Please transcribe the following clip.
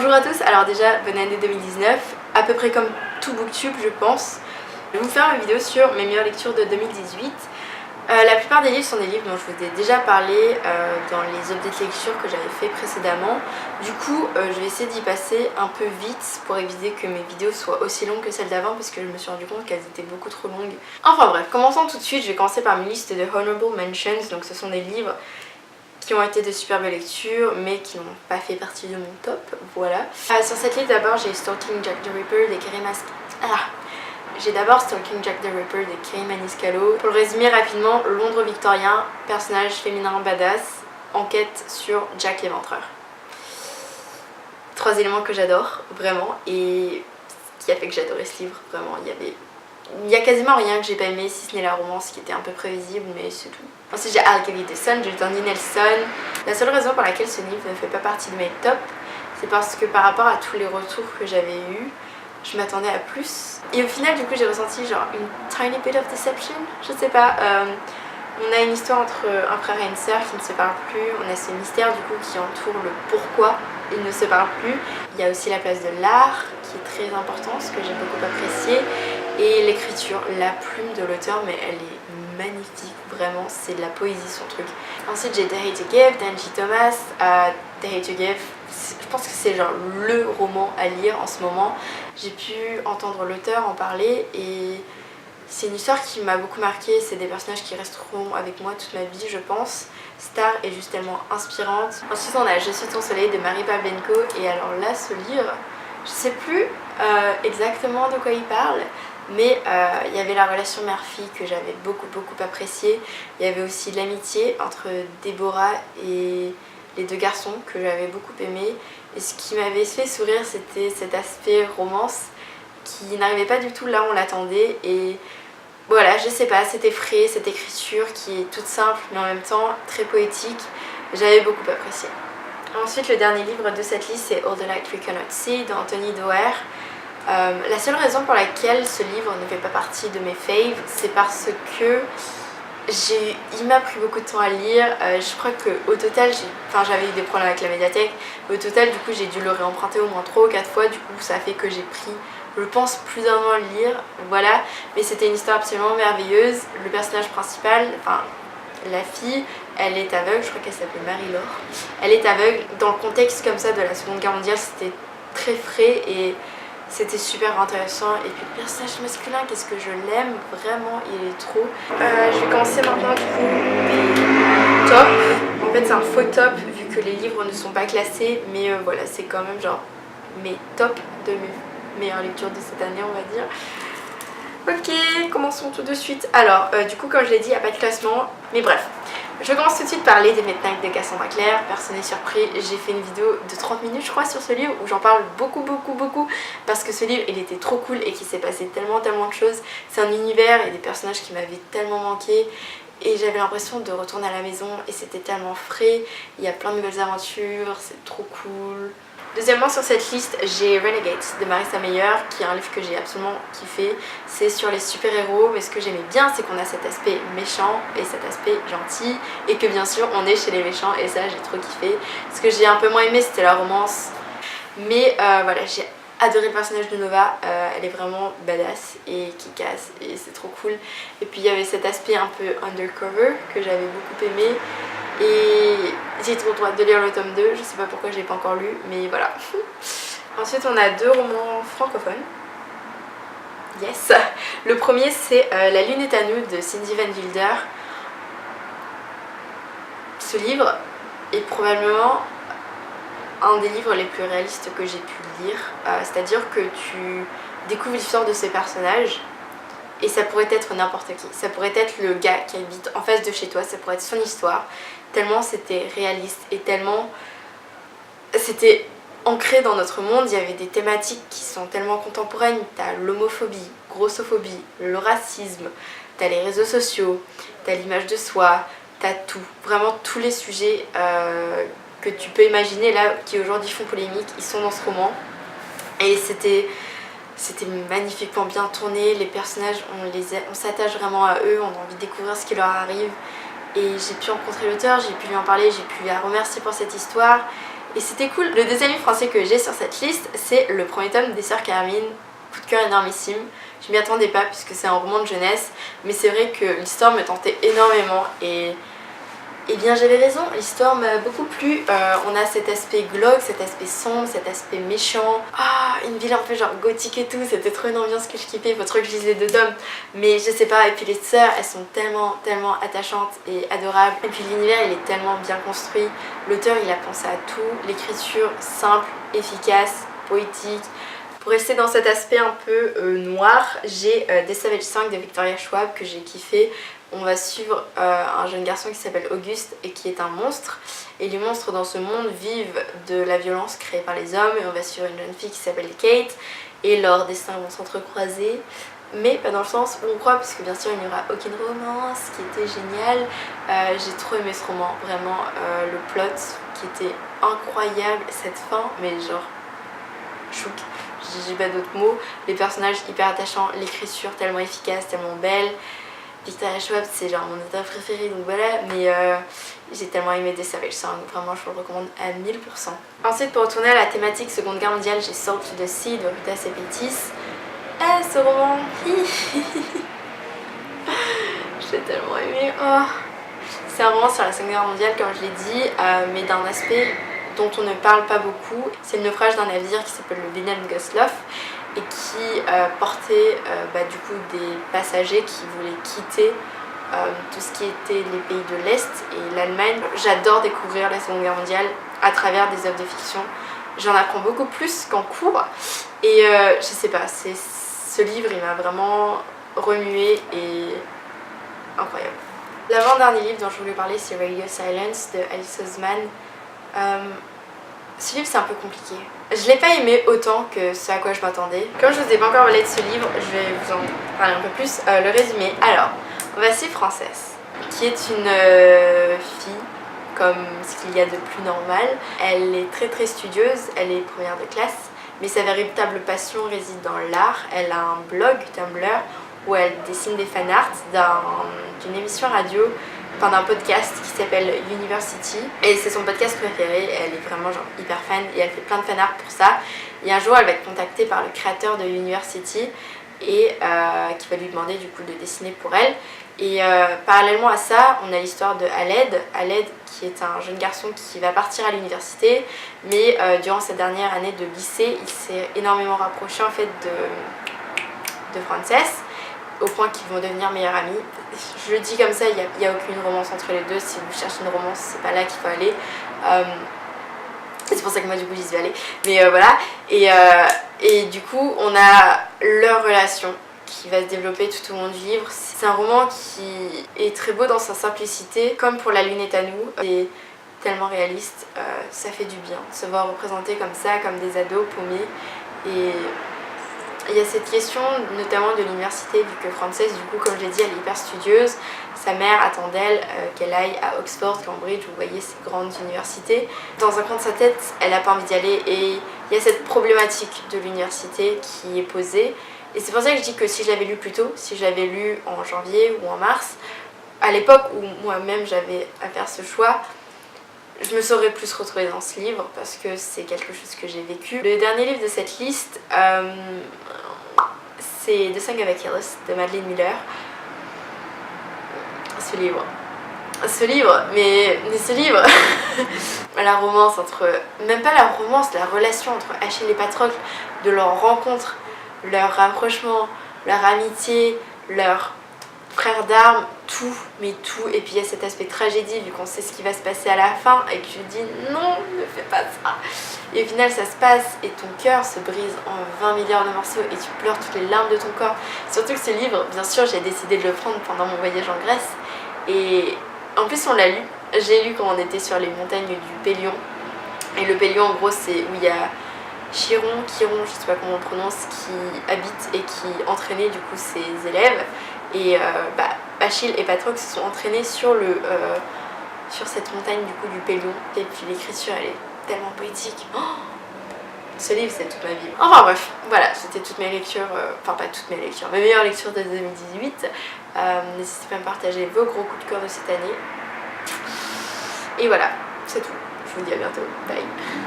Bonjour à tous, alors déjà bonne année 2019, à peu près comme tout booktube je pense. Je vais vous faire une vidéo sur mes meilleures lectures de 2018. La plupart des livres sont des livres dont je vous ai déjà parlé dans les updates lectures que j'avais fait précédemment. Du coup je vais essayer d'y passer un peu vite pour éviter que mes vidéos soient aussi longues que celles d'avant parce que je me suis rendu compte qu'elles étaient beaucoup trop longues. Enfin bref, commençons tout de suite, je vais commencer par une liste de Honorable Mentions, donc ce sont des livres qui ont été de superbes lectures mais qui n'ont pas fait partie de mon top, voilà. Sur cette liste d'abord j'ai Stalking Jack the Ripper de Kerry Maniscalco. Pour le résumer rapidement, Londres victorien, personnage féminin badass, enquête sur Jack l'éventreur. 3 éléments que j'adore vraiment et qui a fait que j'adorais ce livre, vraiment il y a quasiment rien que j'ai pas aimé si ce n'est la romance qui était un peu prévisible mais c'est tout. Ensuite j'ai I'll Give You The Sun de Toni Nelson. La seule raison pour laquelle ce livre ne fait pas partie de mes tops, c'est parce que par rapport à tous les retours que j'avais eus, je m'attendais à plus. Et au final du coup j'ai ressenti genre une tiny bit of deception, je sais pas. On a une histoire entre un frère et une sœur qui ne se parlent plus, on a ce mystère du coup qui entoure le pourquoi ils ne se parlent plus. Il y a aussi la place de l'art qui est très important, ce que j'ai beaucoup apprécié. Et l'écriture, la plume de l'auteur, mais elle est magnifique, vraiment, c'est de la poésie son truc. Ensuite j'ai The Hate to Give d'Angie Thomas. The Hate to Give, je pense que c'est genre le roman à lire en ce moment. J'ai pu entendre l'auteur en parler et c'est une histoire qui m'a beaucoup marquée, c'est des personnages qui resteront avec moi toute ma vie je pense. Star est juste tellement inspirante. Ensuite on a Je suis ton soleil de Marie Pavlenko et alors là ce livre, je sais plus exactement de quoi il parle. Mais il y avait la relation mère-fille que j'avais beaucoup appréciée. Il y avait aussi l'amitié entre Déborah et les deux garçons que j'avais beaucoup aimé. Et ce qui m'avait fait sourire c'était cet aspect romance qui n'arrivait pas du tout là où on l'attendait. Et voilà, je sais pas, c'était frais, cette écriture qui est toute simple mais en même temps très poétique. J'avais beaucoup apprécié. Ensuite le dernier livre de cette liste c'est All the Light We Cannot See d'Anthony Doerr. La seule raison pour laquelle ce livre ne fait pas partie de mes faves, c'est parce que il m'a pris beaucoup de temps à lire. Je crois qu'au total, j'avais eu des problèmes avec la médiathèque. Au total, du coup, j'ai dû le réemprunter au moins 3 ou 4 fois. Du coup, ça fait que j'ai pris, je pense, plus d'un an à le lire. Voilà, mais c'était une histoire absolument merveilleuse. Le personnage principal, la fille, elle est aveugle. Je crois qu'elle s'appelle Marie-Laure. Elle est aveugle. Dans le contexte comme ça de la Seconde Guerre mondiale, c'était très frais et c'était super intéressant. Et puis le personnage masculin, qu'est-ce que je l'aime, vraiment, il est trop. Je vais commencer maintenant du coup mes tops. En fait c'est un faux top vu que les livres ne sont pas classés, mais voilà, c'est quand même genre mes tops de mes meilleures lectures de cette année on va dire. Ok, commençons tout de suite. Alors du coup comme je l'ai dit, il n'y a pas de classement, mais bref. Je commence tout de suite par les des Midnight de Cassandra Clare. Personne n'est surpris, j'ai fait une vidéo de 30 minutes je crois sur ce livre où j'en parle beaucoup parce que ce livre il était trop cool et qu'il s'est passé tellement de choses. C'est un univers et des personnages qui m'avaient tellement manqué et j'avais l'impression de retourner à la maison et c'était tellement frais. Il y a plein de nouvelles aventures, c'est trop cool. Deuxièmement sur cette liste j'ai Renegade de Marissa Meyer qui est un livre que j'ai absolument kiffé. C'est sur les super-héros mais ce que j'aimais bien c'est qu'on a cet aspect méchant et cet aspect gentil et que bien sûr on est chez les méchants et ça j'ai trop kiffé. Ce que j'ai un peu moins aimé c'était la romance mais voilà, j'ai adoré le personnage de Nova, elle est vraiment badass et qui casse et c'est trop cool. Et puis il y avait cet aspect un peu undercover que j'avais beaucoup aimé. Et j'ai trop droit de lire le tome 2, je sais pas pourquoi je l'ai pas encore lu, mais voilà. Ensuite on a 2 romans francophones. Yes. Le premier c'est La Lune est à nous de Cindy Van Wilder. Ce livre est probablement un des livres les plus réalistes que j'ai pu lire. C'est-à-dire que tu découvres l'histoire de ces personnages et ça pourrait être n'importe qui. Ça pourrait être le gars qui habite en face de chez toi, ça pourrait être son histoire. Tellement c'était réaliste et tellement c'était ancré dans notre monde. Il y avait des thématiques qui sont tellement contemporaines. T'as l'homophobie, grossophobie, le racisme, t'as les réseaux sociaux, t'as l'image de soi, t'as tout. Vraiment tous les sujets que tu peux imaginer là qui aujourd'hui font polémique, ils sont dans ce roman. Et c'était magnifiquement bien tourné. Les personnages, on s'attache vraiment à eux, on a envie de découvrir ce qui leur arrive. Et j'ai pu rencontrer l'auteur, j'ai pu lui en parler, j'ai pu la remercier pour cette histoire. et c'était cool. Le deuxième livre français que j'ai sur cette liste, c'est le premier tome des Sœurs Carmine, coup de cœur énormissime. Je m'y attendais pas puisque c'est un roman de jeunesse, mais c'est vrai que l'histoire me tentait énormément et bien j'avais raison, l'histoire m'a beaucoup plu. On a cet aspect glauque, cet aspect sombre, cet aspect méchant. Ah, une ville un peu genre gothique et tout, c'était trop une ambiance que je kiffais, faut trop que je lise les deux tomes. Mais je sais pas, et puis les sœurs, elles sont tellement attachantes et adorables. Et puis l'univers, il est tellement bien construit. L'auteur, il a pensé à tout. L'écriture simple, efficace, poétique. Pour rester dans cet aspect un peu noir, j'ai Des Savage 5 de Victoria Schwab que j'ai kiffé. On va suivre un jeune garçon qui s'appelle Auguste et qui est un monstre. Et les monstres dans ce monde vivent de la violence créée par les hommes. Et on va suivre une jeune fille qui s'appelle Kate. Et leurs destins vont s'entrecroiser. Mais pas dans le sens où on croit, parce que bien sûr il n'y aura aucune romance, qui était génial. J'ai trop aimé ce roman, vraiment. Le plot qui était incroyable, cette fin, mais genre chouk. J'ai pas d'autres mots. Les personnages hyper attachants, l'écriture tellement efficace, tellement belle. Victoria Schwab, c'est genre mon auteur préféré, donc voilà, mais j'ai tellement aimé Des Savage 5, vraiment je vous le recommande à 1000%. Ensuite, pour retourner à la thématique Seconde Guerre mondiale, j'ai Salt to the Sea de Ruta Sepetys. Ah, ce roman je l'ai tellement aimé. Oh. C'est un roman sur la Seconde Guerre mondiale, comme je l'ai dit, mais d'un aspect dont on ne parle pas beaucoup. C'est le naufrage d'un navire qui s'appelle le Wilhelm Gustloff et qui portait du coup des passagers qui voulaient quitter tout ce qui était les pays de l'Est et l'Allemagne. J'adore découvrir la Seconde Guerre mondiale à travers des œuvres de fiction. J'en apprends beaucoup plus qu'en cours et je sais pas, ce livre il m'a vraiment remué et incroyable. L'avant-dernier livre dont je voulais parler, c'est Radio Silence de Alice Oseman. Ce livre c'est un peu compliqué. Je l'ai pas aimé autant que ce à quoi je m'attendais. Comme je vous ai pas encore parlé de ce livre, je vais vous en parler un peu plus. Le résumé. Alors, voici Frances, qui est une fille comme ce qu'il y a de plus normal. Elle est très studieuse, elle est première de classe, mais sa véritable passion réside dans l'art. Elle a un blog Tumblr où elle dessine des fanarts d'une émission radio, d'un podcast qui s'appelle University et c'est son podcast préféré. Elle est vraiment genre hyper fan et elle fait plein de fanarts pour ça. Et un jour elle va être contactée par le créateur de University et qui va lui demander du coup de dessiner pour elle. Et parallèlement à ça, on a l'histoire de Aled qui est un jeune garçon qui va partir à l'université, mais durant sa dernière année de lycée, il s'est énormément rapproché en fait de Frances, au point qu'ils vont devenir meilleurs amis. Je le dis comme ça, il n'y a aucune romance entre les deux. Si vous cherchez une romance, c'est pas là qu'il faut aller. C'est pour ça que moi du coup j'y suis allée. Mais voilà. Et du coup, on a leur relation qui va se développer tout au long du livre. C'est un roman qui est très beau dans sa simplicité. Comme pour La Lune est à nous. C'est tellement réaliste. Ça fait du bien de se voir représenté comme ça, comme des ados paumés. Et il y a cette question notamment de l'université, vu que Frances, du coup, comme je l'ai dit, elle est hyper studieuse. Sa mère attend d'elle qu'elle aille à Oxford, Cambridge, vous voyez ces grandes universités. Dans un coin de sa tête, elle n'a pas envie d'y aller et il y a cette problématique de l'université qui est posée. Et c'est pour ça que je dis que si je l'avais lu plus tôt, si je l'avais lu en janvier ou en mars, à l'époque où moi-même j'avais à faire ce choix, je me serais plus retrouvée dans ce livre parce que c'est quelque chose que j'ai vécu. Le dernier livre de cette liste, c'est The Song of Achilles de Madeline Miller. Ce livre, la romance entre, même pas la romance, la relation entre Achille et Patrocle, de leur rencontre, leur rapprochement, leur amitié, leur frère d'armes, tout, mais tout. Et puis il y a cet aspect tragédie vu qu'on sait ce qui va se passer à la fin et que tu te dis non, ne fais pas ça. Et au final ça se passe et ton cœur se brise en 20 milliards de morceaux et tu pleures toutes les larmes de ton corps. Surtout que ce livre, bien sûr, j'ai décidé de le prendre pendant mon voyage en Grèce et en plus on l'a lu. J'ai lu quand on était sur les montagnes du Pélion. Et le Pélion en gros c'est où il y a Chiron, je sais pas comment on prononce, qui habite et qui entraînait du coup ses élèves. Et Achille et Patrocle se sont entraînés sur cette montagne du coup du Pélion. Et puis l'écriture elle est tellement poétique. Oh, ce livre c'est toute ma vie. Enfin bref, voilà, c'était toutes mes lectures, enfin pas toutes mes lectures, mes meilleures lectures de 2018. N'hésitez pas à me partager vos gros coups de cœur de cette année. Et voilà, c'est tout. Je vous dis à bientôt. Bye.